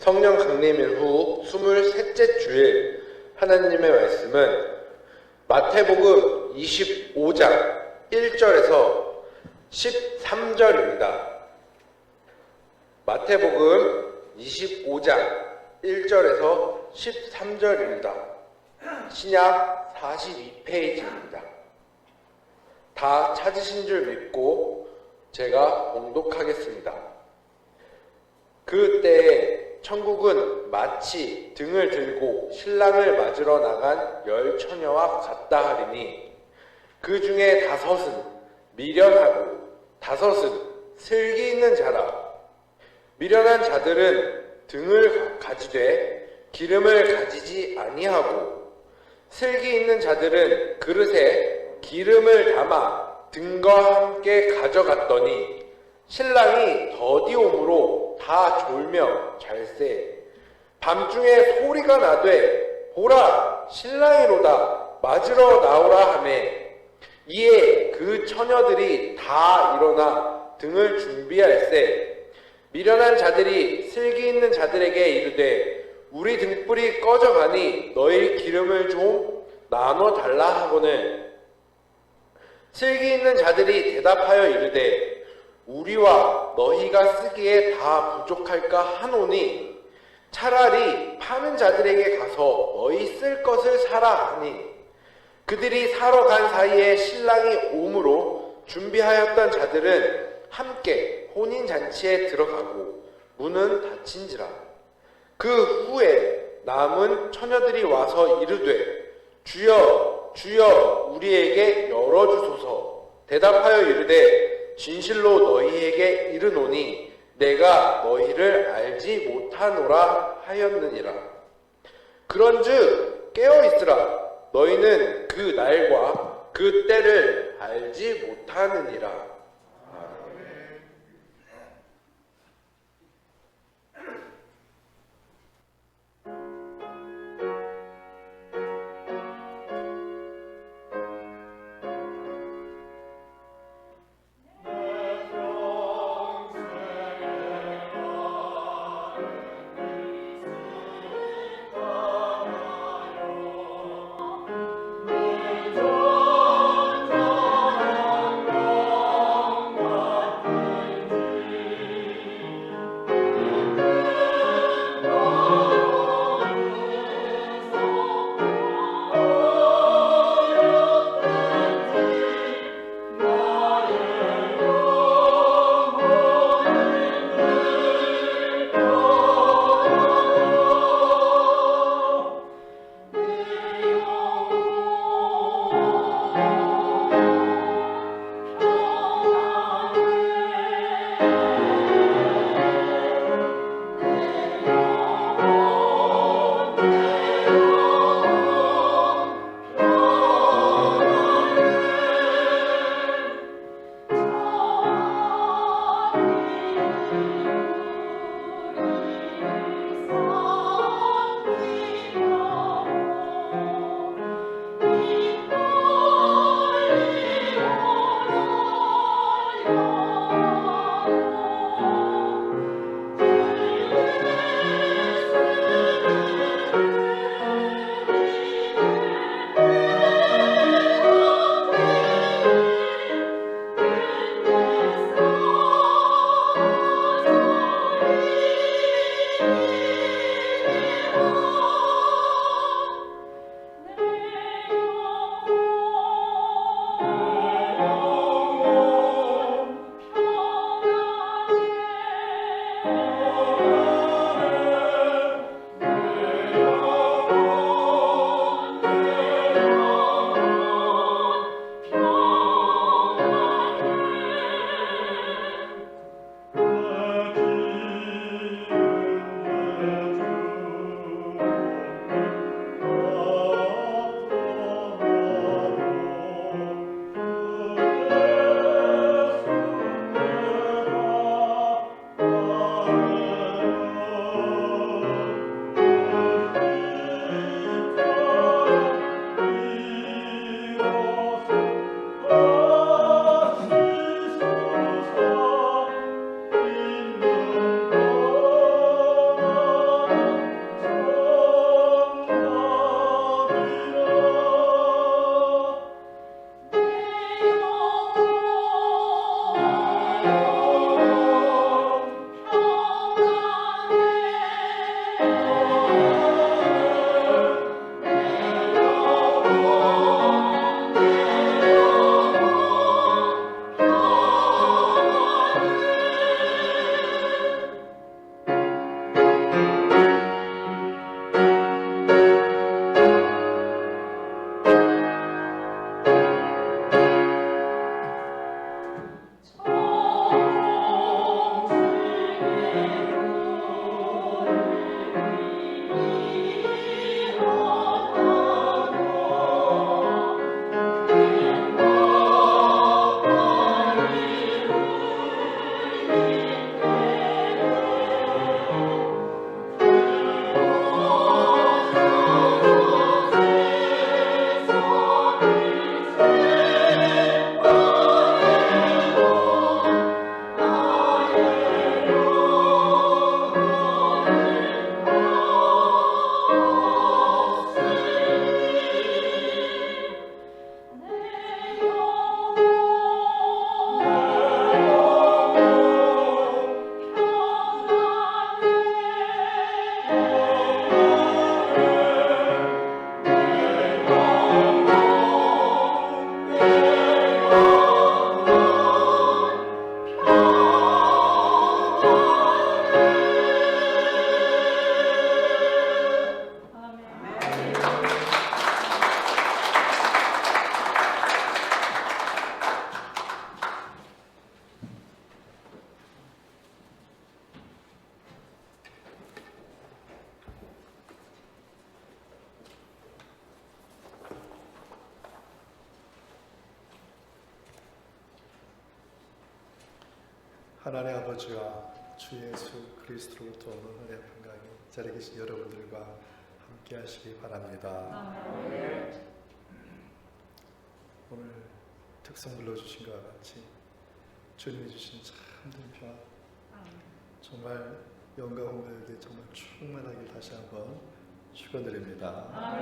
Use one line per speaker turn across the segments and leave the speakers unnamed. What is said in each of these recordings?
성령 강림일 후 23째 주일 하나님의 말씀은 마태복음 25장 1절에서 13절입니다. 마태복음 25장 1절에서 13절입니다. 신약 42페이지입니다. 다 찾으신 줄 믿고 제가 봉독하겠습니다. 그때에 천국은 마치 등을 들고 신랑을 맞으러 나간 10처녀와 같다 하리니 그 중에 5은 미련하고 5은 슬기 있는 자라. 미련한 자들은 등을 가지되 기름을 가지지 아니하고 슬기 있는 자들은 그릇에 기름을 담아 등과 함께 가져갔더니 신랑이 더디옴으로 다 졸며 잘세. 밤중에 소리가 나되 보라 신랑이로다 맞으러 나오라 하매 이에 그 처녀들이 다 일어나 등을 준비할세. 미련한 자들이 슬기 있는 자들에게 이르되 우리 등불이 꺼져가니 너희 기름을 좀 나눠 달라 하거늘 슬기 있는 자들이 대답하여 이르되 우리와 너희가 쓰기에 다 부족할까 하노니 차라리 파는 자들에게 가서 너희 쓸 것을 사라 하니 그들이 사러 간 사이에 신랑이 오므로 준비하였던 자들은 함께 혼인잔치에 들어가고 문은 닫힌지라. 그 후에 남은 처녀들이 와서 이르되 주여 주여 우리에게 열어주소서. 대답하여 이르되 진실로 너희에게 이르노니 내가 너희를 알지 못하노라 하였느니라. 그런즉 깨어있으라. 너희는 그 날과 그 때를 알지 못하느니라.
하나님 아버지와 주 예수 그리스도로부터 오는 은혜의 평강이 자리에 계신 여러분들과 함께 하시기 바랍니다. 오늘 특성 불러주신 것과 같이 주님이 주신 참된 평안, 정말 영과 공덕에게 정말 충만하길 다시 한번 축원드립니다.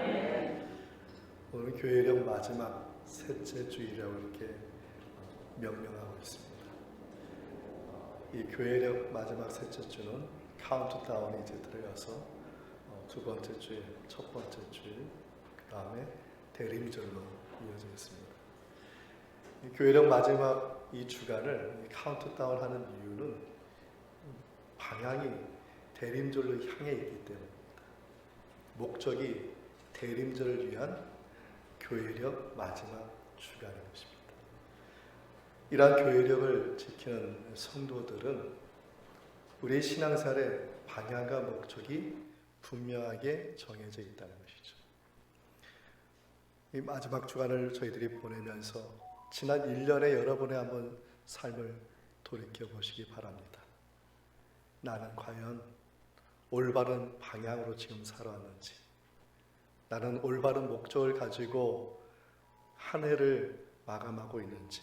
오늘 교회령 마지막 셋째 주일이라고 이렇게 명명하고 있습니다. 이 교회력 마지막 셋째 주는 카운트다운이 이제 들어가서 두 번째 주일, 첫 번째 주일, 그 다음에 대림절로 이어져 있습니다. 이 교회력 마지막 이 주간을 카운트다운 하는 이유는 방향이 대림절로 향해 있기 때문입니다. 목적이 대림절을 위한 교회력 마지막 주간인 것입니다. 이러한 교회력을 지키는 성도들은 우리의 신앙생활의 방향과 목적이 분명하게 정해져 있다는 것이죠. 이 마지막 주간을 저희들이 보내면서 지난 1년에 여러분의 한번 삶을 돌이켜 보시기 바랍니다. 나는 과연 올바른 방향으로 지금 살아왔는지, 나는 올바른 목적을 가지고 한 해를 마감하고 있는지,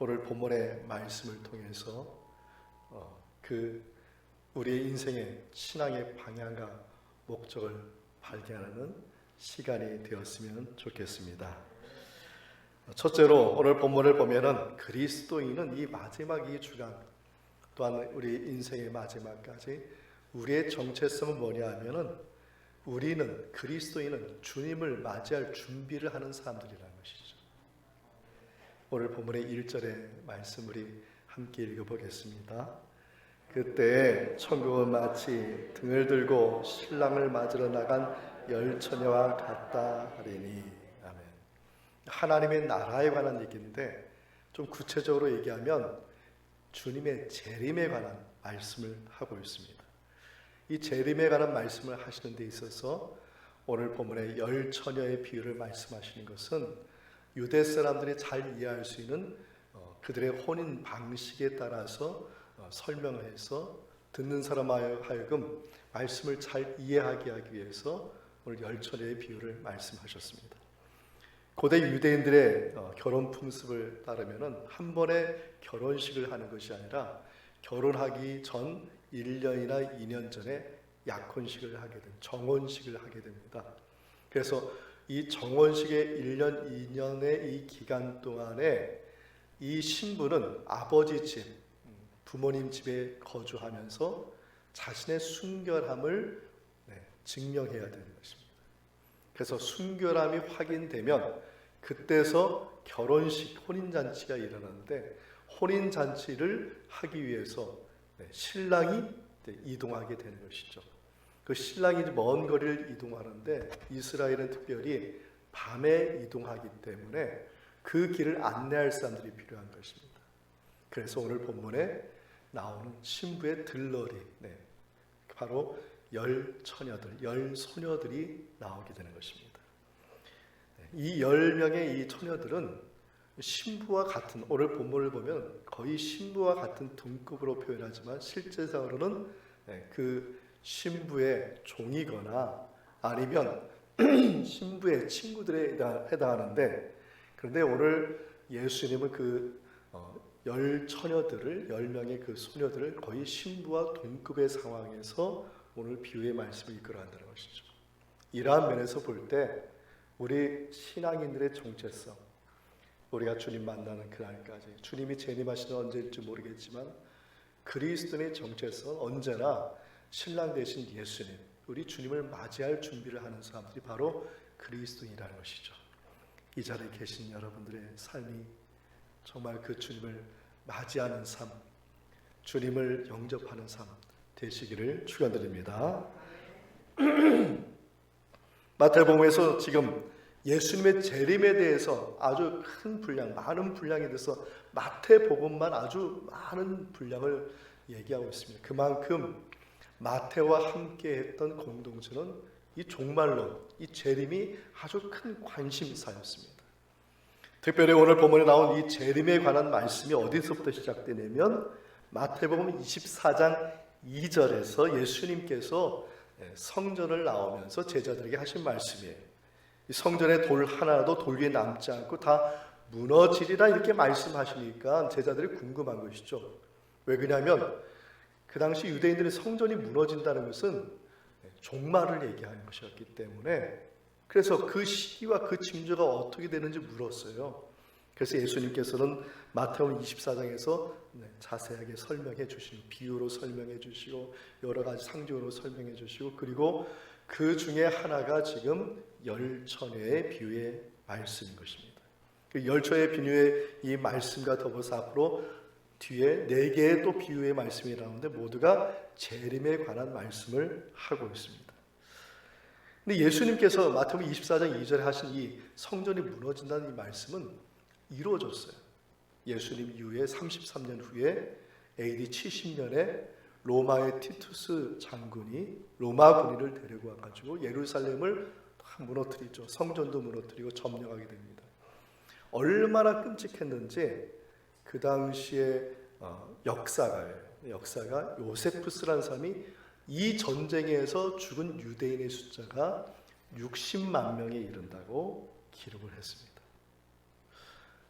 오늘 본문의 말씀을 통해서 우리의 인생의 신앙의 방향과 목적을 발견하는 시간이 되었으면 좋겠습니다. 첫째로 오늘 본문을 보면은 그리스도인은 이 마지막 이 주간 또한 우리 인생의 마지막까지 우리의 정체성은 뭐냐 하면은 우리는 그리스도인은 주님을 맞이할 준비를 하는 사람들이라는 것이죠. 오늘 본문의 1절의 말씀 우리 함께 읽어보겠습니다. 그때 천국은 마치 등을 들고 신랑을 맞으러 나간 열 처녀와 같다 하리니. 아멘. 하나님의 나라에 관한 얘기인데 좀 구체적으로 얘기하면 주님의 재림에 관한 말씀을 하고 있습니다. 이 재림에 관한 말씀을 하시는 데 있어서 오늘 본문의 열 처녀의 비유를 말씀하시는 것은 유대 사람들이 잘 이해할 수 있는 그들의 혼인 방식에 따라서 설명해서 듣는 사람 하여금 말씀을 잘 이해하게 하기 위해서 오늘 열 처녀의 비유를 말씀하셨습니다. 고대 유대인들의 결혼 풍습을 따르면 한 번에 결혼식을 하는 것이 아니라 결혼하기 전 1년이나 2년 전에 약혼식을 하게 됩니다. 정혼식을 하게 됩니다. 그래서 이 정혼식의 1년, 2년의 이 기간 동안에 이 신부는 아버지 집, 부모님 집에 거주하면서 자신의 순결함을 증명해야 되는 것입니다. 그래서 순결함이 확인되면 그때서 결혼식, 혼인잔치가 일어나는데 혼인잔치를 하기 위해서 신랑이 이동하게 되는 것이죠. 그 신랑이 먼 거리를 이동하는데 이스라엘은 특별히 밤에 이동하기 때문에 그 길을 안내할 사람들이 필요한 것입니다. 그래서 오늘 본문에 나오는 신부의 들러리, 바로 열 처녀들, 열 소녀들이 나오게 되는 것입니다. 이 10명의 이 처녀들은 신부와 같은, 오늘 본문을 보면 거의 신부와 같은 등급으로 표현하지만 실제상으로는 그 신부의 종이거나 아니면 신부의 친구들에 해당하는데, 그런데 오늘 예수님은 그 열 처녀들을, 10명의 그 소녀들을 거의 신부와 동급의 상황에서 오늘 비유의 말씀을 이끌어간다는 것이죠. 이러한 면에서 볼 때 우리 신앙인들의 정체성, 우리가 주님 만나는 그날까지, 주님이 재림하시는 언제일지 모르겠지만 그리스도의 정체성은 언제나 신랑 되신 예수님, 우리 주님을 맞이할 준비를 하는 사람들이 바로 그리스도인이라는 것이죠. 이 자리에 계신 여러분들의 삶이 정말 그 주님을 맞이하는 삶, 주님을 영접하는 삶 되시기를 축원드립니다. 마태복음에서 지금 예수님의 재림에 대해서 아주 큰 분량, 많은 분량에 대해서 마태복음만 아주 많은 분량을 얘기하고 있습니다. 그만큼 마태와 함께 했던 공동체는 이 종말론, 이 재림이 아주 큰 관심사였습니다. 특별히 오늘 본문에 나온 이 재림에 관한 말씀이 어디서부터 시작되냐면 마태복음 24장 2절에서 예수님께서 성전을 나오면서 제자들에게 하신 말씀이에요. 이 성전에 돌 하나도 돌 위에 남지 않고 다 무너지리라 이렇게 말씀하시니까 제자들이 궁금한 것이죠. 왜 그러냐면 그 당시 유대인들의 성전이 무너진다는 것은 종말을 얘기하는 것이었기 때문에, 그래서 그 시기와 그 징조가 어떻게 되는지 물었어요. 그래서 예수님께서는 마태복음 24장에서 자세하게 설명해 주시고, 비유로 설명해 주시고, 여러 가지 상징으로 설명해 주시고, 그리고 그 중에 하나가 지금 열처녀의 비유의 말씀인 것입니다. 그 열처녀의 비유의 이 말씀과 더불어서 앞으로 뒤에 4개의 또 비유의 말씀이 나오는데 모두가 재림에 관한 말씀을 하고 있습니다. 근데 예수님께서 마태복음 24장 2절에 하신 이 성전이 무너진다는 이 말씀은 이루어졌어요. 예수님 이후에 33년 후에 AD 70년에 로마의 티투스 장군이 로마 군인을 데리고 와가지고 예루살렘을 다 무너뜨리죠. 성전도 무너뜨리고 점령하게 됩니다. 얼마나 끔찍했는지 그 당시에 역사가 요세푸스라는 사람이 이 전쟁에서 죽은 유대인의 숫자가 60만 명에 이른다고 기록을 했습니다.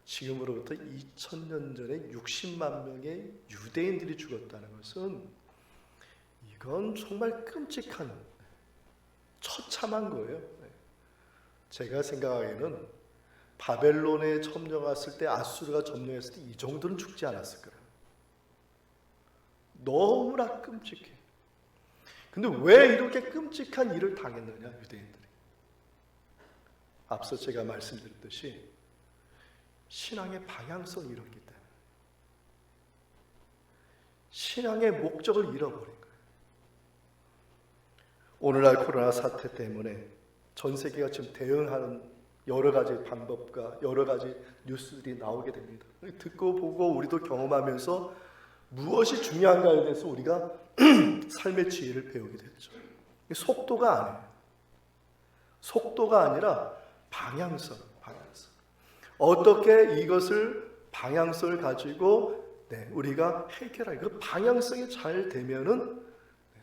지금으로부터 2000년 전에 60만 명의 유대인들이 죽었다는 것은 이건 정말 끔찍한, 처참한 거예요. 제가 생각하기에는 바벨론에 점령했을 때, 아수르가 점령했을 때 이 정도는 죽지 않았을 거예요. 너무나 끔찍해. 근데 왜 이렇게 끔찍한 일을 당했느냐, 유대인들이. 앞서 제가 말씀드렸듯이 신앙의 방향성을 잃었기 때문에, 신앙의 목적을 잃어버린 거예요. 오늘날 코로나 사태 때문에 전 세계가 지금 대응하는 여러 가지 방법과 여러 가지 뉴스들이 나오게 됩니다. 듣고 보고 우리도 경험하면서 무엇이 중요한가에 대해서 우리가 삶의 지혜를 배우게 됐죠. 속도가 아니에요. 속도가 아니라 방향성. 어떻게 이것을 방향성을 가지고 우리가 해결할, 그 방향성이 잘 되면은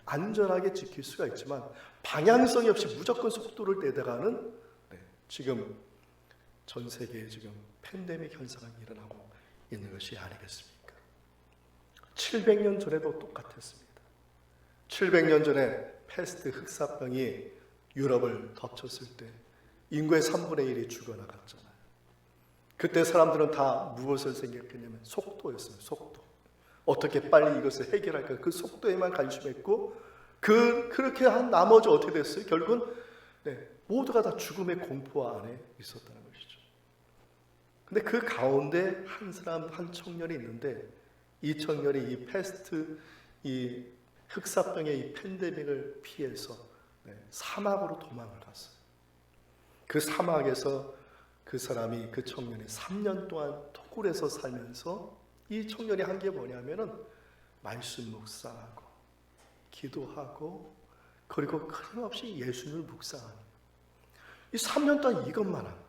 안전하게 지킬 수가 있지만, 방향성이 없이 무조건 속도를 내다가는 지금 전 세계에 지금 팬데믹 현상이 일어나고 있는 것이 아니겠습니까? 700년 전에도 똑같았습니다. 700년 전에 패스트 흑사병이 유럽을 덮쳤을 때 인구의 3분의 1이 죽어나갔잖아요. 그때 사람들은 다 무엇을 생각했냐면 속도였어요. 속도. 어떻게 빨리 이것을 해결할까, 그 속도에만 관심했고, 그렇게 한 나머지 어떻게 됐어요? 결국은 모두가 다 죽음의 공포 안에 있었다는 것이죠. 근데 그 가운데 한 청년이 있는데, 이 청년이 이 패스트, 이 흑사병의 이 팬데믹을 피해서 사막으로 도망을 갔어요. 그 사막에서 그 청년이 3년 동안 토굴에서 살면서, 이 청년이 한 게 뭐냐면은 말씀 묵상하고 기도하고 그리고 끊임없이 예수님을 묵상하는, 이 3년 동안 이것만 하고,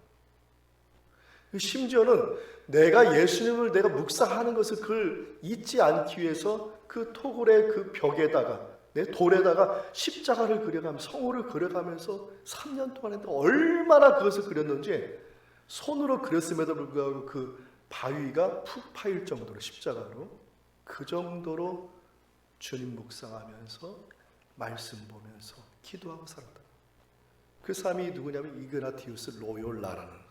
심지어는 내가 예수님을 내가 묵상하는 것을 그걸 잊지 않기 위해서 그 토굴의 그 벽에다가, 내 돌에다가 십자가를 그려가면서, 성호를 그려가면서 3년 동안 했는데 얼마나 그것을 그렸는지, 손으로 그렸음에도 불구하고 그 바위가 푹 파일 정도로, 십자가로, 그 정도로 주님 묵상하면서 말씀 보면서 기도하고 살았다. 그 사람이 누구냐면 이그나티우스 로욜라라는 거예요.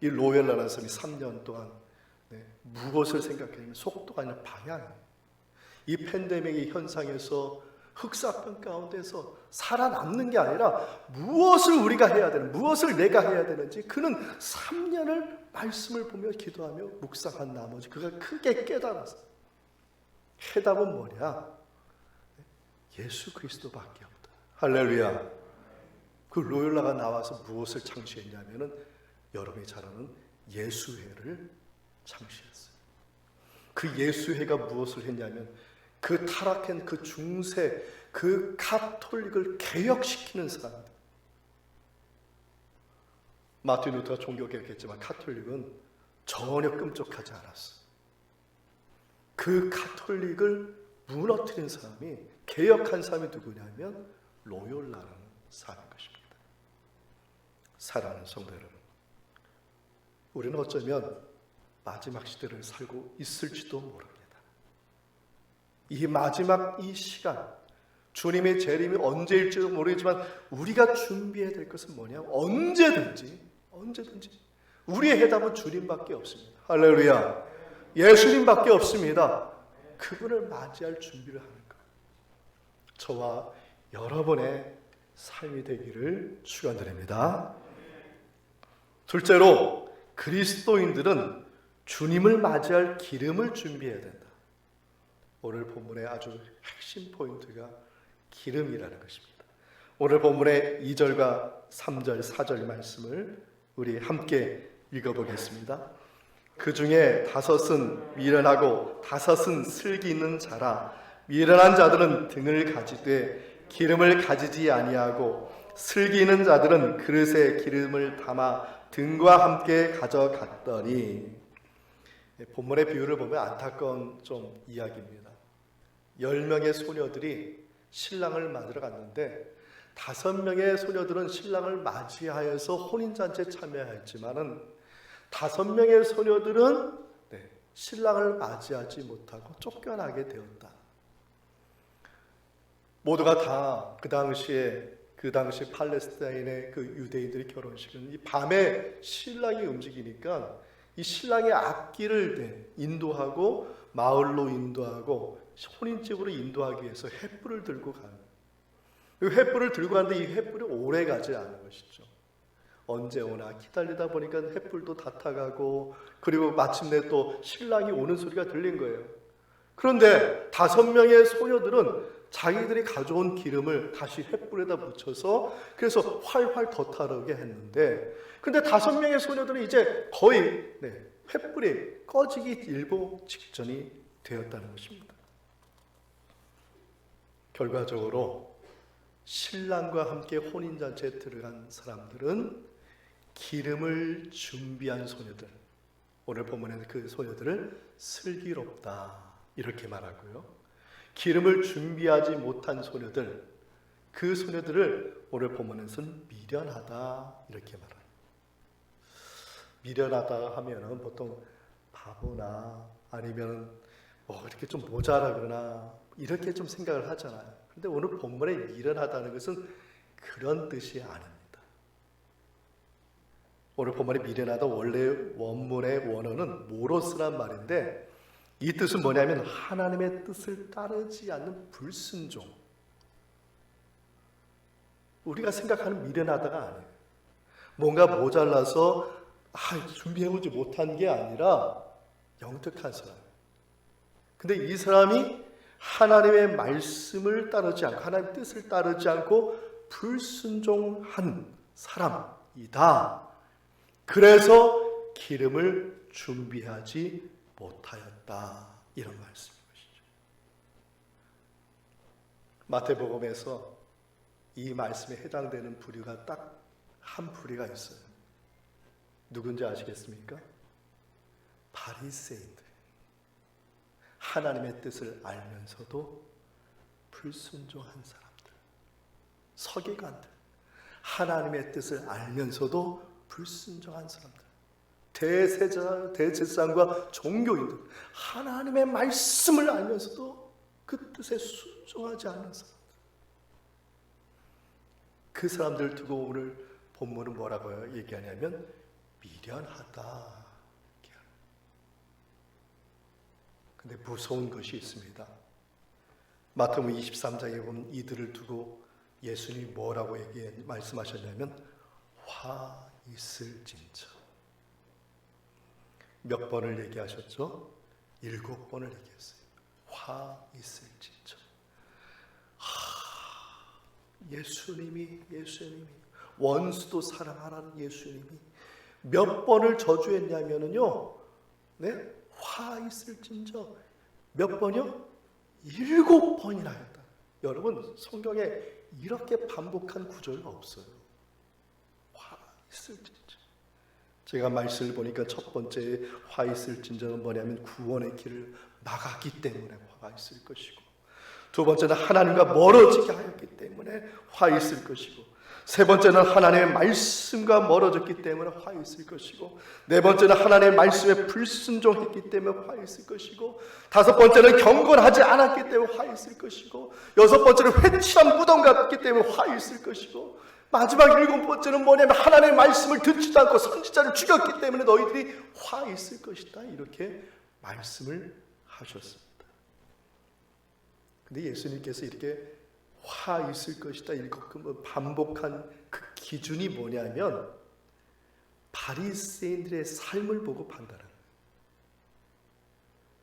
이 로욜라라는 사람이 3년 동안 무엇을 생각했냐면 속도가 아니라 방향, 이 팬데믹의 현상에서 흑사병 가운데서 살아남는 게 아니라 무엇을 우리가 해야 되는, 무엇을 내가 해야 되는지, 그는 3년을 말씀을 보며 기도하며 묵상한 나머지 그가 크게 깨달았어요. 해답은 뭐냐? 예수 그리스도밖에 없다. 할렐루야. 그 로욜라가 나와서 무엇을 창시했냐면은 여러분이 잘 아는 예수회를 창시했어요. 그 예수회가 무엇을 했냐면 그 타락한 그 중세, 그 가톨릭을 개혁시키는 사람들. 마틴 루터가 종교개혁했지만 가톨릭은 전혀 끔찍하지 않았어. 그 가톨릭을 무너뜨린 사람이, 개혁한 사람이 누구냐면 로욜라라는 사람인 것입니다. 사랑하는 성도 여러분, 우리는 어쩌면 마지막 시대를 살고 있을지도 모릅니다. 이 마지막 이 시간, 주님의 재림이 언제일지도 모르지만 우리가 준비해야 될 것은 뭐냐? 언제든지 우리의 해답은 주님밖에 없습니다. 할렐루야. 예수님밖에 없습니다. 그분을 맞이할 준비를 하는 것, 저와 여러분의 삶이 되기를 축원드립니다. 둘째로, 그리스도인들은 주님을 맞이할 기름을 준비해야 된다. 오늘 본문의 아주 핵심 포인트가 기름이라는 것입니다. 오늘 본문의 2절과 3절, 4절 말씀을 우리 함께 읽어보겠습니다. 그 중에 5은 미련하고 5은 슬기 있는 자라. 미련한 자들은 등을 가지되 기름을 가지지 아니하고, 슬기 있는 자들은 그릇에 기름을 담아 등과 함께 가져갔더니. 본문의 비유를 보면 안타까운 좀 이야기입니다. 10명의 소녀들이 신랑을 맞으러 갔는데 5명의 소녀들은 신랑을 맞이하여서 혼인잔치에 참여했지만은 5명의 소녀들은 신랑을 맞이하지 못하고 쫓겨나게 되었다. 모두가 다 그 당시 팔레스타인의 그 유대인들의 결혼식은 이 밤에 신랑이 움직이니까 이 신랑의 앞길을 인도하고 마을로 인도하고 혼인집으로 인도하기 위해서 횃불을 들고 가는, 이 횃불을 들고 가는데 이 횃불이 오래 가지 않은 것이죠. 언제 오나 기다리다 보니까 횃불도 다 타가고, 그리고 마침내 또 신랑이 오는 소리가 들린 거예요. 그런데 5명의 소녀들은 자기들이 가져온 기름을 다시 횃불에다 묻혀서 그래서 활활 더 타르게 했는데, 근데 5명의 소녀들은 이제 거의 횃불이 꺼지기 일보 직전이 되었다는 것입니다. 결과적으로 신랑과 함께 혼인잔치에 들어간 사람들은 기름을 준비한 소녀들, 오늘 본문에는 그 소녀들을 슬기롭다 이렇게 말하고요, 기름을 준비하지 못한 소녀들, 그 소녀들을 오늘 본문에서는 미련하다 이렇게 말합니다. 미련하다 하면은 보통 바보나 아니면 이렇게 좀 모자라거나 이렇게 좀 생각을 하잖아요. 근데 오늘 본문에 미련하다는 것은 그런 뜻이 아닙니다. 오늘 본문에 미련하다, 원래 원문의 원어는 모로스란 말인데, 이 뜻은 뭐냐면 하나님의 뜻을 따르지 않는 불순종. 우리가 생각하는 미련하다가 아니에요. 뭔가 모자라서 준비해보지 못한 게 아니라 영특한 사람. 근데 이 사람이 하나님의 말씀을 따르지 않고, 하나님의 뜻을 따르지 않고 불순종한 사람이다. 그래서 기름을 준비하지 못하였다, 이런 말씀인 것이죠. 마태복음에서 이 말씀에 해당되는 부류가 딱 한 부류가 있어요. 누군지 아시겠습니까? 바리새인들. 하나님의 뜻을 알면서도 불순종한 사람들. 서기관들. 하나님의 뜻을 알면서도 불순종한 사람들. 대제사장과 종교인들, 하나님의 말씀을 알면서도 그 뜻에 순종하지 않는 사람들. 그 사람들 두고 오늘 본문은 뭐라고 얘기하냐면 미련하다. 근데 무서운 것이 있습니다. 마태복음 23장에 보면 이들을 두고 예수님이 뭐라고 말씀하셨냐면 화 있을진저. 몇 번을 얘기하셨죠? 7번을 얘기했어요. 화 있을진저. 예수님이 원수도 사랑하라는 예수님이 몇 번을 저주했냐면요, 화 있을진저 몇 번이요? 7번이나 했다. 여러분, 성경에 이렇게 반복한 구절가 없어요. 화 있을진저. 제가 말씀을 보니까 첫 번째 화 있을진저는 뭐냐면 구원의 길을 막았기 때문에 화가 있을 것이고, 두 번째는 하나님과 멀어지게 하였기 때문에 화 있을 것이고, 세 번째는 하나님의 말씀과 멀어졌기 때문에 화 있을 것이고, 네 번째는 하나님의 말씀에 불순종했기 때문에 화 있을 것이고, 다섯 번째는 경건하지 않았기 때문에 화 있을 것이고, 여섯 번째는 회칠한 무덤 같기 때문에 화 있을 것이고, 마지막 일곱 번째는 뭐냐면 하나님의 말씀을 듣지도 않고 선지자를 죽였기 때문에 너희들이 화 있을 것이다, 이렇게 말씀을 하셨습니다. 근데 예수님께서 이렇게 화 있을 것이다 이렇게 반복한 그 기준이 뭐냐면 바리새인들의 삶을 보고 판단하는 거예요.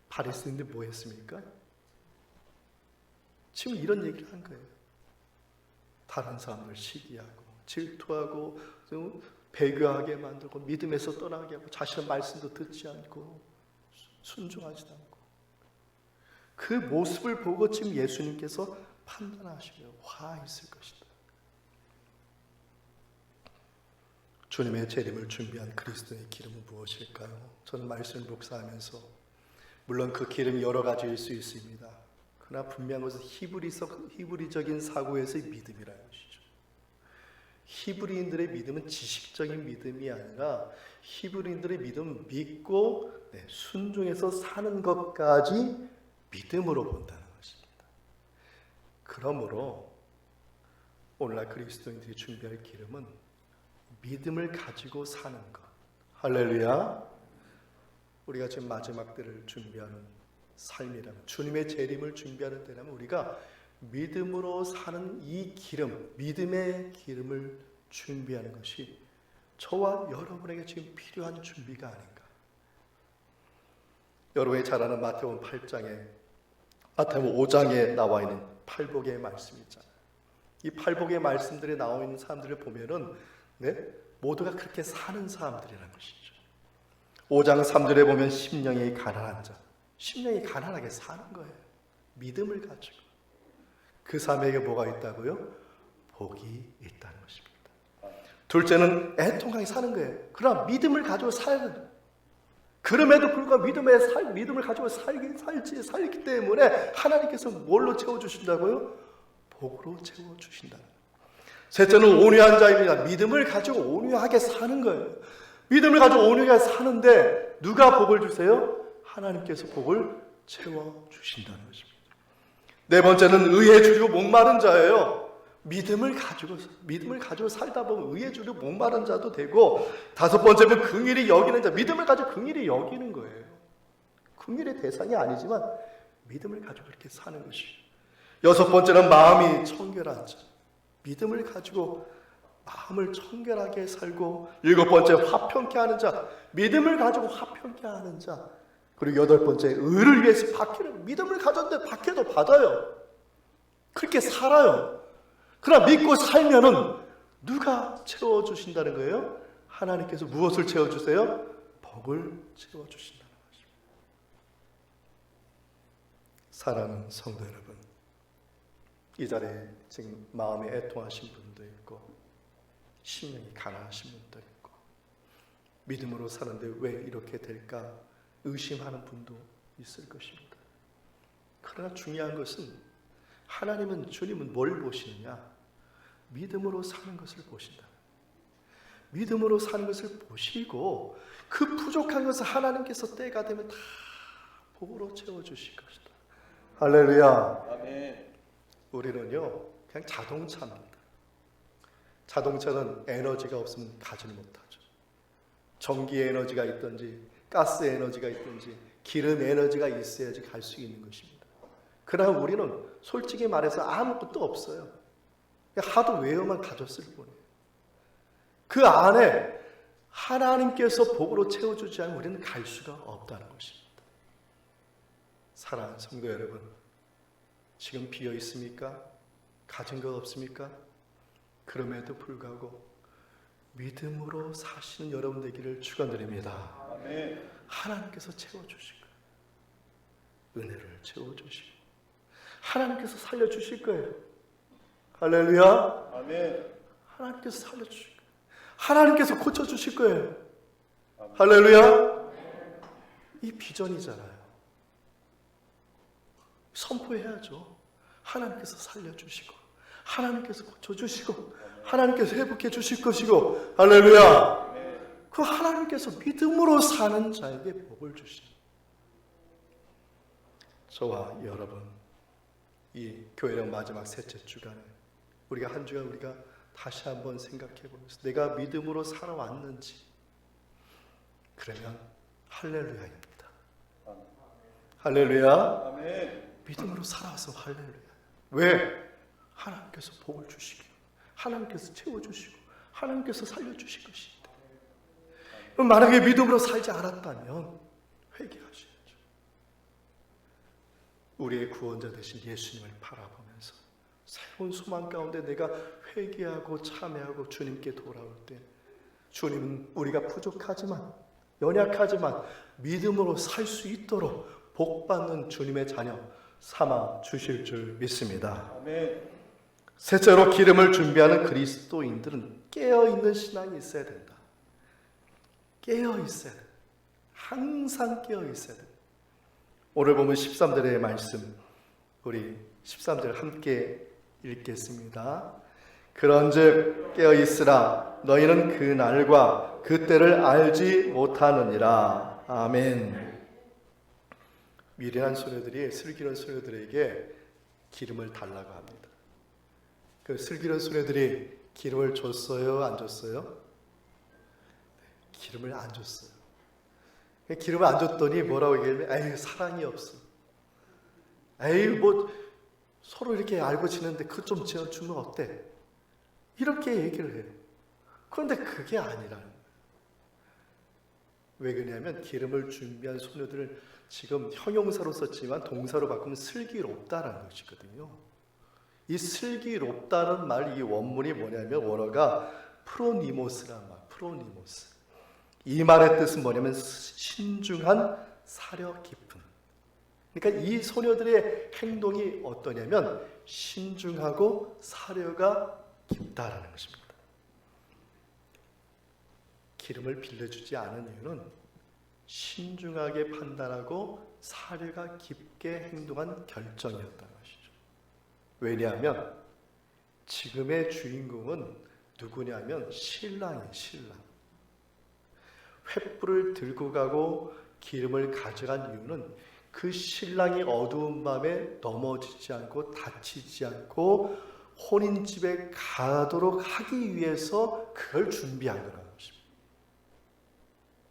바리새인들이 뭐 했습니까? 지금 이런 얘기를 한 거예요. 다른 사람을 시기하고 질투하고 배교하게 만들고 믿음에서 떠나게 하고 자신의 말씀도 듣지 않고 순종하지도 않고, 그 모습을 보고 지금 예수님께서 판단하시며 화 있을 것이다. 주님의 재림을 준비한 그리스도의 기름은 무엇일까요? 저는 말씀을 묵상하면서 물론 그 기름이 여러 가지일 수 있습니다. 그러나 분명한 것은 히브리적인 사고에서의 믿음이라는 것이죠. 히브리인들의 믿음은 지식적인 믿음이 아니라 히브리인들의 믿음은 믿고 순종해서 사는 것까지 믿음으로 본다는 것입니다. 그러므로 오늘날 그리스도인들이 준비할 기름은 믿음을 가지고 사는 것. 할렐루야. 우리가 지금 마지막 때를 준비하는 삶이라면, 주님의 재림을 준비하는 때라면 우리가 믿음으로 사는 이 기름, 믿음의 기름을 준비하는 것이 저와 여러분에게 지금 필요한 준비가 아닌가. 여러분이 잘 아는 마태복음 5장에 나와 있는 팔복의 말씀이 있잖아요. 이 팔복의 말씀들에 나와 있는 사람들을 보면은 모두가 그렇게 사는 사람들이라는 것이죠. 5장 3절에 보면 심령이 가난한 자, 심령이 가난하게 사는 거예요. 믿음을 가지고. 그 사람에게 뭐가 있다고요? 복이 있다는 것입니다. 둘째는 애통하게 사는 거예요. 그러나 믿음을 가지고 살아야 돼요. 그럼에도 불구하고 믿음을 가지고 살기 때문에 하나님께서 뭘로 채워주신다고요? 복으로 채워주신다. 셋째는 온유한 자입니다. 믿음을 가지고 온유하게 사는 거예요. 믿음을 가지고 온유하게 사는데 누가 복을 주세요? 하나님께서 복을 채워주신다는 것입니다. 네 번째는 의에 주리고 목마른 자예요. 믿음을 가지고 살다 보면 의에 주리고 목마른 자도 되고, 다섯 번째는 긍휼히 여기는 자, 믿음을 가지고 긍휼히 여기는 거예요. 긍휼의 대상이 아니지만 믿음을 가지고 그렇게 사는 것이죠. 여섯 번째는 마음이 청결한 자, 믿음을 가지고 마음을 청결하게 살고, 일곱 번째 화평케 하는 자, 믿음을 가지고 화평케 하는 자, 그리고 여덟 번째 의를 위해서 박해는, 믿음을 가졌는데 박해도 받아요. 그렇게 살아요. 그러나 믿고 살면은 누가 채워주신다는 거예요? 하나님께서 무엇을 채워주세요? 복을 채워주신다는 것입니다. 사랑하는 성도 여러분, 이 자리에 지금 마음에 애통하신 분도 있고 심령이 가난하신 분도 있고 믿음으로 사는데 왜 이렇게 될까 의심하는 분도 있을 것입니다. 그러나 중요한 것은 주님은 뭘 보시느냐? 믿음으로 사는 것을 보신다. 믿음으로 사는 것을 보시고 그 부족한 것을 하나님께서 때가 되면 다 복으로 채워주실 것이다. 할렐루야.
아멘.
우리는요 그냥 자동차입니다. 자동차는 에너지가 없으면 가지를 못하죠. 전기 에너지가 있든지 가스 에너지가 있든지 기름 에너지가 있어야지 갈 수 있는 것입니다. 그러나 우리는 솔직히 말해서 아무것도 없어요. 하도 외어만 가졌을 뿐이에요. 그 안에 하나님께서 복으로 채워주지 않으면 우리는 갈 수가 없다는 것입니다. 사랑하는 성도 여러분, 지금 비어 있습니까? 가진 것 없습니까? 그럼에도 불구하고 믿음으로 사시는 여러분 되기를 축원드립니다.
아멘.
하나님께서 채워주실 거예요. 은혜를 채워주시고 하나님께서 살려주실 거예요. 할렐루야.
아멘.
하나님께서 살려주실 거예요. 하나님께서 고쳐주실 거예요. 할렐루야. 이 비전이잖아요. 선포해야죠. 하나님께서 살려주시고 하나님께서 고쳐주시고 하나님께서 회복해 주실 것이고, 할렐루야. 그 하나님께서 믿음으로 사는 자에게 복을 주시는, 저와 여러분 이 교회의 마지막 셋째 주간에 우리가 한 주간 우리가 다시 한번 생각해 보면서 내가 믿음으로 살아왔는지, 그러면 할렐루야입니다. 할렐루야.
아멘.
믿음으로 살아서 할렐루야. 왜? 하나님께서 복을 주시기로, 하나님께서 채워주시고 하나님께서 살려주실 것입니다. 만약에 믿음으로 살지 않았다면 회개하셔야죠. 우리의 구원자 되신 예수님을 바라보면서 새로운 소망 가운데 내가 회개하고 참회하고 주님께 돌아올 때, 주님은 우리가 부족하지만 연약하지만 믿음으로 살 수 있도록 복받는 주님의 자녀 삼아 주실 줄 믿습니다.
아멘.
셋째로, 기름을 준비하는 그리스도인들은 깨어있는 신앙이 있어야 된다. 깨어있어야 된다. 항상 깨어있어야 된다. 오늘 보면 13절의 말씀, 우리 13절 함께 읽겠습니다. 그런즉 깨어있으라. 너희는 그 날과 그 때를 알지 못하느니라. 아멘. 미련한 소녀들이 슬기로운 소녀들에게 기름을 달라고 합니다. 그 슬기로운 소녀들이 기름을 줬어요? 안 줬어요? 기름을 안 줬어요. 기름을 안 줬더니 뭐라고 얘기하면, 에이, 사랑이 없어. 에이, 뭐 서로 이렇게 알고 지내는데 그거 좀 지어주면 어때? 이렇게 얘기를 해요. 그런데 그게 아니라는 거예요. 왜 그러냐면 기름을 준비한 소녀들을 지금 형용사로 썼지만 동사로 바꾸면 슬기롭다라는 것이거든요. 이 슬기롭다는 말, 이 원문이 뭐냐면 원어가 프로니모스란 말, 프로니모스. 이 말의 뜻은 뭐냐면 신중한, 사려 깊은. 그러니까 이 소녀들의 행동이 어떠냐면 신중하고 사려가 깊다라는 것입니다. 기름을 빌려주지 않은 이유는 신중하게 판단하고 사려가 깊게 행동한 결정이었다는 것이죠. 왜냐하면 지금의 주인공은 누구냐면 신랑이에요. 신랑. 횃불을 들고 가고 기름을 가져간 이유는 그 신랑이 어두운 밤에 넘어지지 않고 다치지 않고 혼인집에 가도록 하기 위해서 그걸 준비한 거라는 것입니다.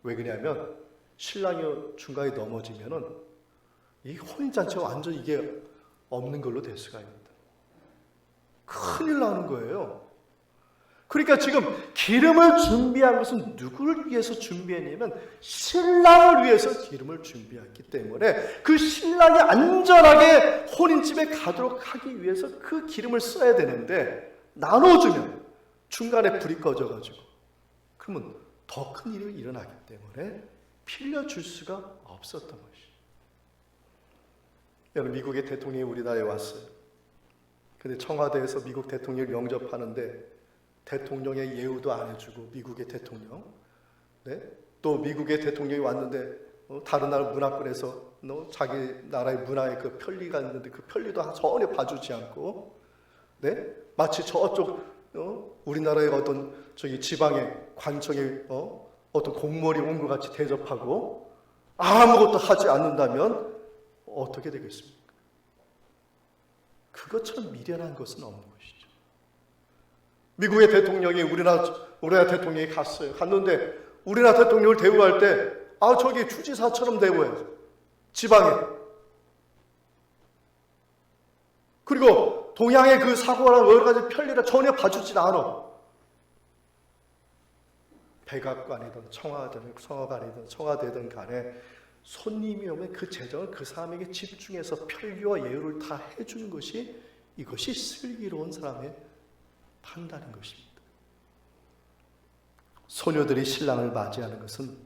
왜 그러냐면 신랑이 중간에 넘어지면은 이 혼인잔치가 완전 이게 없는 걸로 될 수가 있습니다. 큰일 나는 거예요. 그러니까 지금 기름을 준비한 것은 누구를 위해서 준비했냐면 신랑을 위해서 기름을 준비했기 때문에 그 신랑이 안전하게 혼인집에 가도록 하기 위해서 그 기름을 써야 되는데 나눠주면 중간에 불이 꺼져가지고 그러면 더 큰 일이 일어나기 때문에 빌려줄 수가 없었던 것이죠. 여러분, 미국의 대통령이 우리나라에 왔어요. 근데 청와대에서 미국 대통령을 영접하는데 대통령의 예우도 안 해주고, 미국의 대통령, 네? 또 미국의 대통령이 왔는데 다른 나라 문화권에서 자기 나라의 문화의 그 편리가 있는데 그 편리도 전혀 봐주지 않고, 네? 마치 저쪽 우리나라의 어떤 저기 지방의 관청의 어떤 공무원이 온 것 같이 대접하고 아무것도 하지 않는다면 어떻게 되겠습니까? 그것처럼 미련한 것은 없는 것이죠. 미국의 대통령이 우리나라 대통령이 갔어요. 갔는데 우리나라 대통령을 대우할 때 저기 주지사처럼 대우해요. 지방에. 그리고 동양의 그 사고랑 여러 가지 편리를 전혀 봐주질 않아. 백악관이든 청와관이든 청와대든 간에 손님이 오면 그 재정을 그 사람에게 집중해서 편리와 예우를 다 해주는 것이, 이것이 슬기로운 사람의 판단인 것입니다. 소녀들이 신랑을 맞이하는 것은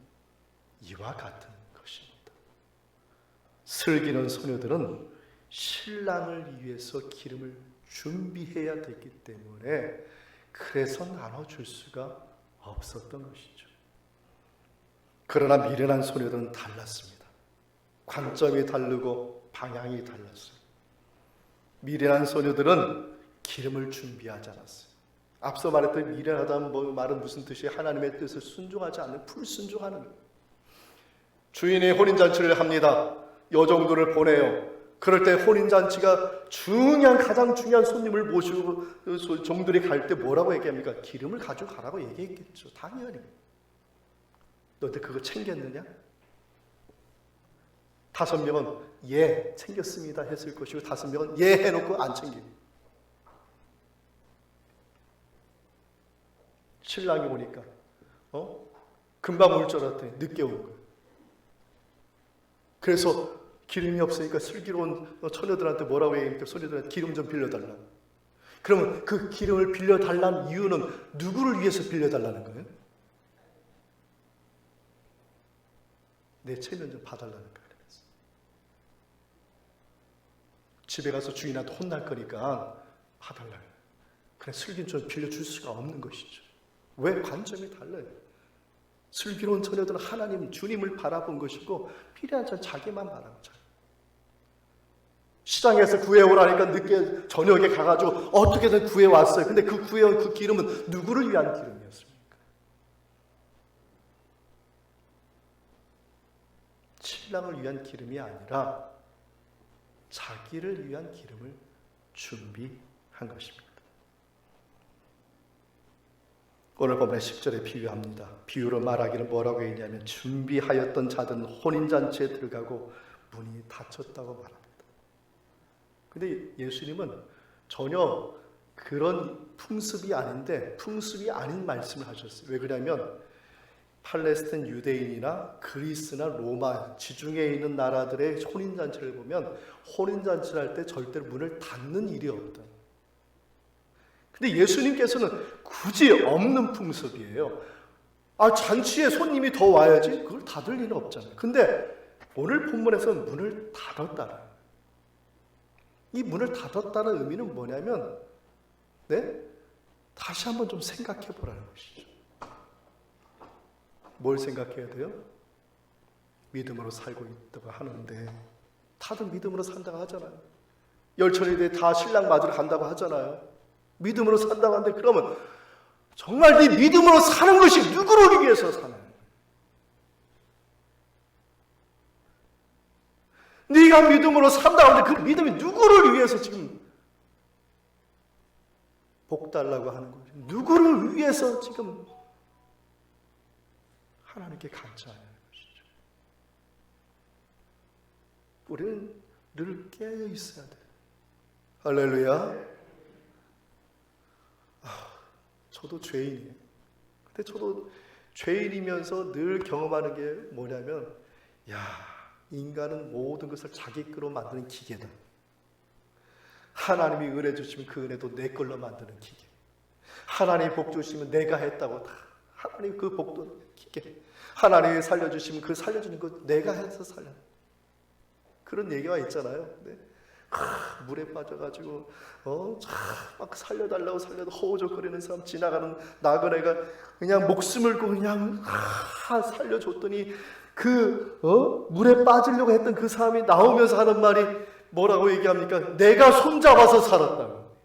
이와 같은 것입니다. 슬기로운 소녀들은 신랑을 위해서 기름을 준비해야 됐기 때문에 그래서 나눠줄 수가 없었던 것이죠. 그러나 미련한 소녀들은 달랐습니다. 관점이 다르고 방향이 달랐어요. 미련한 소녀들은 기름을 준비하지 않았어요. 앞서 말했던 미련하다는 말은 무슨 뜻이에요? 하나님의 뜻을 순종하지 않는, 불순종하는. 주인이 혼인잔치를 합니다. 요 정도를 보내요. 그럴 때 혼인잔치가 가장 중요한 손님을 모시고 종들이 갈 때 뭐라고 얘기합니까? 기름을 가져가라고 얘기했겠죠. 당연히. 너한테 그거 챙겼느냐? 5명은 예 챙겼습니다 했을 것이고 5명은 예 해놓고 안 챙기고. 신랑이 오니까 금방 올 줄 알았더니 늦게 온 거예요. 그래서 기름이 없으니까 슬기로운 처녀들한테 뭐라고 얘기합니까? 소녀들한테 기름 좀 빌려달라. 그러면 그 기름을 빌려달라는 이유는 누구를 위해서 빌려달라는 거예요? 내 체면 좀 봐달라는 거예요. 집에 가서 주인한테 혼날 거니까 봐달라요. 그냥 슬기는 좀 빌려줄 수가 없는 것이죠. 왜? 관점이 달라요. 슬기로운 처녀들은 하나님, 주님을 바라본 것이고 필요한 자는 자기만 바라보죠. 시장에서 구해오라니까 늦게 저녁에 가가지고 어떻게든 구해왔어요. 근데 그 구해온 그 기름은 누구를 위한 기름이었습니까? 신랑을 위한 기름이 아니라 자기를 위한 기름을 준비한 것입니다. 오늘 보면 10절에 비유합니다. 비유로 말하기를 뭐라고 했냐면 준비하였던 자들은 혼인잔치에 들어가고 문이 닫혔다고 말합니다. 근데 예수님은 전혀 그런 풍습이 아닌데 풍습이 아닌 말씀을 하셨어요. 왜 그러냐면 팔레스타인 유대인이나 그리스나 로마 지중해에 있는 나라들의 혼인잔치를 보면 혼인잔치를 할 때 절대로 문을 닫는 일이 없다. 근데 예수님께서는 굳이 없는 풍습이에요. 잔치에 손님이 더 와야지 그걸 닫을 일은 없잖아요. 근데 오늘 본문에서는 문을 닫았다. 이 문을 닫았다는 의미는 뭐냐면 다시 한번 좀 생각해 보라는 것이죠. 뭘 생각해야 돼요? 믿음으로 살고 있다고 하는데 다들 믿음으로 산다고 하잖아요. 열처리들이 다 신랑 맞으러 간다고 하잖아요. 믿음으로 산다고 하는데 그러면 정말 네 믿음으로 사는 것이 누구를 위해서 사는 거예요? 네가 믿음으로 산다고 하는데 그 믿음이 누구를 위해서 지금 복 달라고 하는 거죠? 누구를 위해서 지금 하나님께 감사하는 것이죠? 우리는 늘 깨어 있어야 돼요. 할렐루야. 저도 죄인이에요. 근데 저도 죄인이면서 늘 경험하는 게 뭐냐면 인간은 모든 것을 자기 거로 만드는 기계다. 하나님이 은혜 주시면 그 은혜도 내 걸로 만드는 기계. 하나님이 복 주시면 내가 했다고 다 하나님 그 복도 기계. 하나님이 살려주시면 그 살려주는 거 내가 해서 살려. 그런 얘기가 있잖아요. 물에 빠져가지고 막 살려달라고 허우적거리는 사람, 지나가는 나그네가 그냥 목숨을 걸고 그냥 살려줬더니 물에 빠지려고 했던 그 사람이 나오면서 하는 말이 뭐라고 얘기합니까? 내가 손잡아서 살았다고.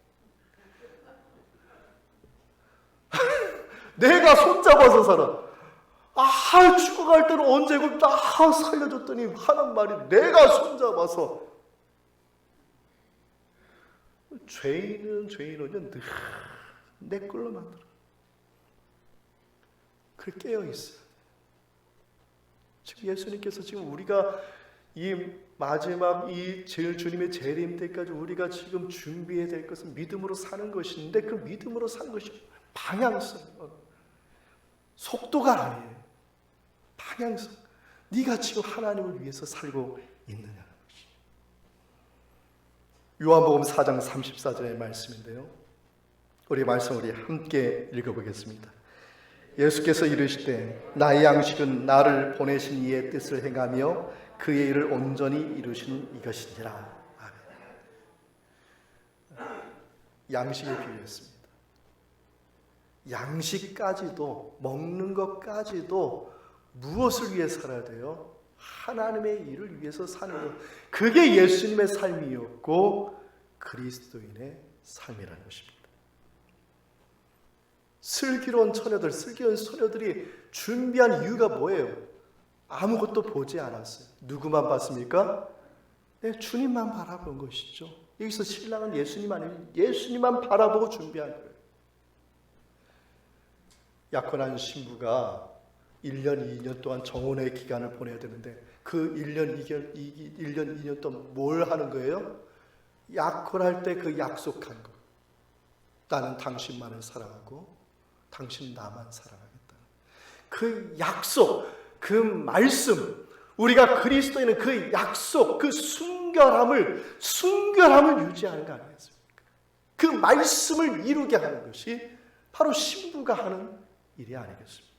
내가 손잡아서 살아. 죽어갈 때는 언제고 살려줬더니 하는 말이 내가 손잡아서. 죄인은 늘 내 걸로 만들어. 그렇게 깨어 있어요. 지금 예수님께서 지금 우리가 이 마지막 이 주님의 재림 때까지 우리가 지금 준비해야 될 것은 믿음으로 사는 것인데 그 믿음으로 사는 것이 방향성, 속도가 아니에요. 방향성. 네가 지금 하나님을 위해서 살고 있느냐. 요한복음 4장 34절의 말씀인데요. 우리 말씀 우리 함께 읽어보겠습니다. 예수께서 이르시되 나의 양식은 나를 보내신 이의 뜻을 행하며 그의 일을 온전히 이루시는 이것이니라. 아멘. 양식에 비유했습니다. 양식까지도 먹는 것까지도 무엇을 위해 살아야 돼요? 하나님의 일을 위해서 사는 것. 그게 예수님의 삶이었고 그리스도인의 삶이라는 것입니다. 슬기로운 처녀들, 슬기로운 소녀들이 준비한 이유가 뭐예요? 아무것도 보지 않았어요. 누구만 봤습니까? 네, 주님만 바라본 것이죠. 여기서 신랑은 예수님 아니에요. 예수님만 바라보고 준비한 거예요. 약혼한 신부가 1년, 2년 동안 정혼의 기간을 보내야 되는데 그 1년, 2년 동안 뭘 하는 거예요? 약혼할 때 그 약속한 거. 나는 당신만을 사랑하고 당신 나만 사랑하겠다. 그 약속, 그 말씀, 우리가 그리스도인은 그 약속, 그 순결함을 유지하는 거 아니겠습니까? 그 말씀을 이루게 하는 것이 바로 신부가 하는 일이 아니겠습니까?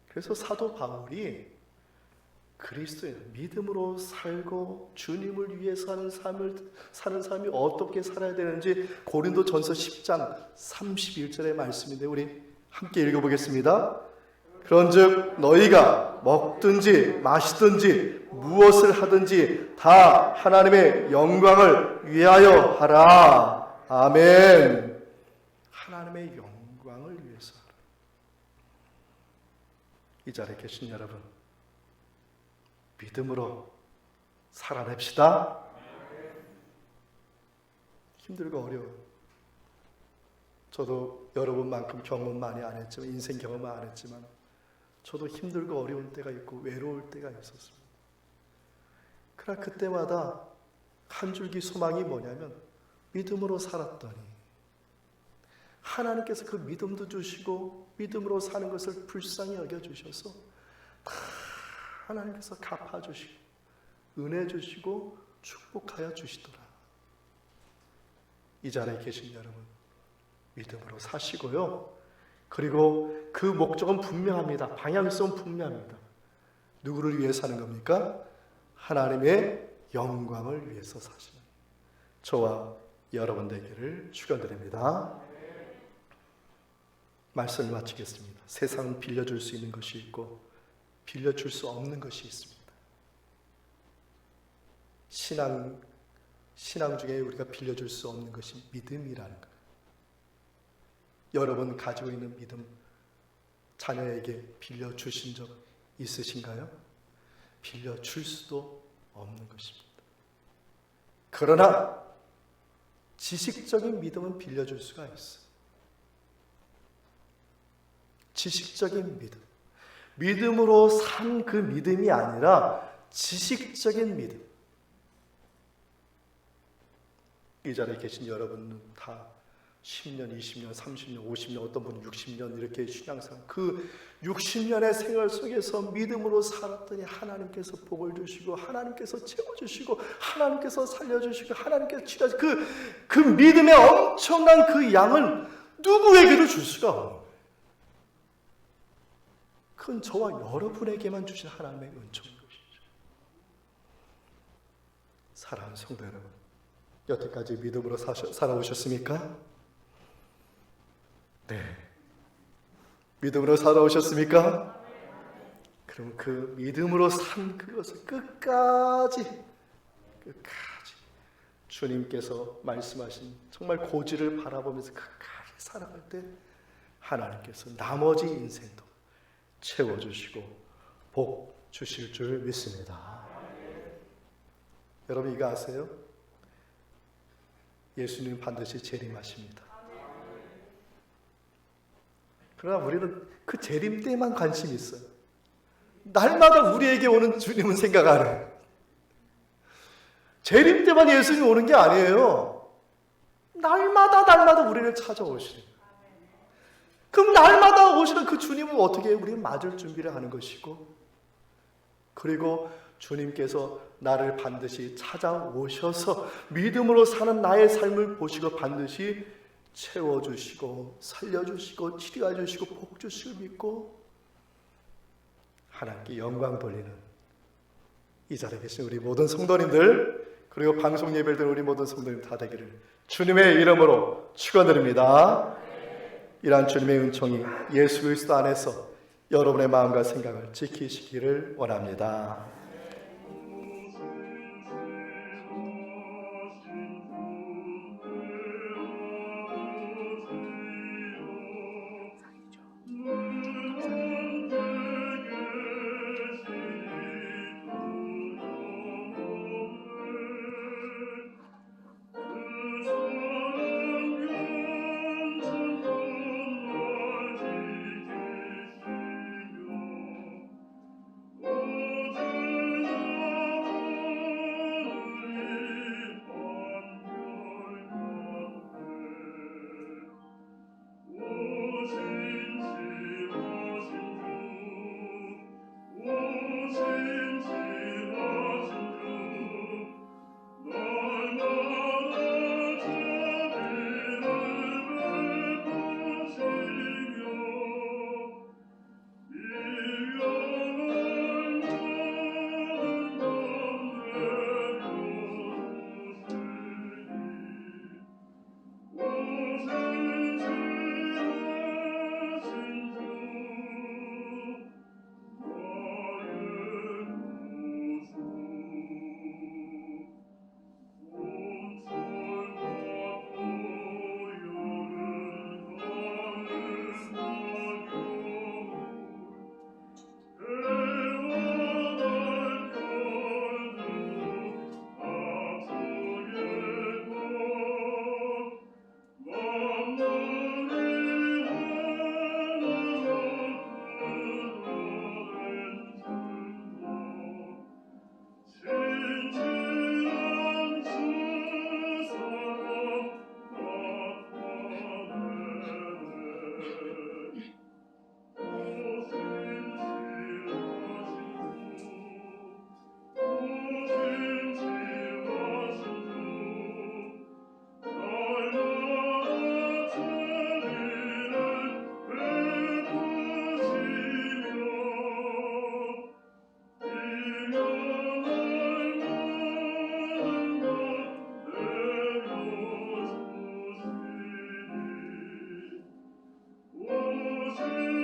그래서 사도 바울이 그리스도인 믿음으로 살고 주님을 위해서 사는 삶이 어떻게 살아야 되는지 고린도전서 10장 31절의 말씀인데 우리 함께 읽어보겠습니다. 그런즉 너희가 먹든지 마시든지 무엇을 하든지 다 하나님의 영광을 위하여 하라. 아멘. 하나님의 영광을 위해서 하라. 이 자리에 계신 여러분, 믿음으로 살아냅시다. 힘들고 어려워. 저도 여러분만큼 경험 많이 안 했지만, 인생 경험은 안 했지만 저도 힘들고 어려운 때가 있고 외로울 때가 있었습니다. 그러나 그때마다 한 줄기 소망이 뭐냐면 믿음으로 살았더니 하나님께서 그 믿음도 주시고 믿음으로 사는 것을 불쌍히 여겨주셔서 다 하나님께서 갚아주시고 은혜 주시고 축복하여 주시더라. 이 자리에 계신 여러분, 믿음으로 사시고요. 그리고 그 목적은 분명합니다. 방향성은 분명합니다. 누구를 위해서 사는 겁니까? 하나님의 영광을 위해서 사시는 저와 여러분 되기를 축원드립니다. 말씀을 마치겠습니다. 세상은 빌려줄 수 있는 것이 있고 빌려줄 수 없는 것이 있습니다. 신앙 중에 우리가 빌려줄 수 없는 것이 믿음이라는 거예요. 여러분 가지고 있는 믿음 자녀에게 빌려주신 적 있으신가요? 빌려줄 수도 없는 것입니다. 그러나 지식적인 믿음은 빌려줄 수가 있어요. 지식적인 믿음. 믿음으로 산 그 믿음이 아니라 지식적인 믿음. 이 자리에 계신 여러분은 다 10년, 20년, 30년, 50년, 어떤 분은 60년 이렇게 신앙생활, 그 60년의 생활 속에서 믿음으로 살았더니 하나님께서 복을 주시고 하나님께서 채워주시고 하나님께서 살려주시고 하나님께서 치료하시고 그 믿음의 엄청난 그 양을 누구에게도 줄 수가 없는 거예요. 그건 저와 여러분에게만 주신 하나님의 은총인 것이죠. 사랑하는 성도 여러분, 여태까지 믿음으로 살아오셨습니까? 네. 믿음으로 살아오셨습니까? 그럼 그 믿음으로 산 그것을 끝까지 주님께서 말씀하신 정말 고지를 바라보면서 끝까지 살아갈 때 하나님께서 나머지 인생도 채워주시고 복 주실 줄 믿습니다. 여러분 이거 아세요? 예수님 반드시 재림하십니다. 그러나 우리는 그 재림 때만 관심이 있어요. 날마다 우리에게 오는 주님은 생각 안 해요. 재림 때만 예수님이 오는 게 아니에요. 날마다 우리를 찾아오시는. 그럼 날마다 오시는 그 주님은 어떻게 해요? 우리는 맞을 준비를 하는 것이고, 그리고 주님께서 나를 반드시 찾아오셔서 믿음으로 사는 나의 삶을 보시고 반드시 채워주시고 살려주시고 치료해주시고 복주시고 믿고 하나님께 영광 돌리는 이 자리에 계신 우리 모든 성도님들, 그리고 방송 예배를 드는 우리 모든 성도님 다 되기를 주님의 이름으로 축원드립니다. 이러한 주님의 은총이 예수 그리스도 안에서 여러분의 마음과 생각을 지키시기를 원합니다. 주옵소서.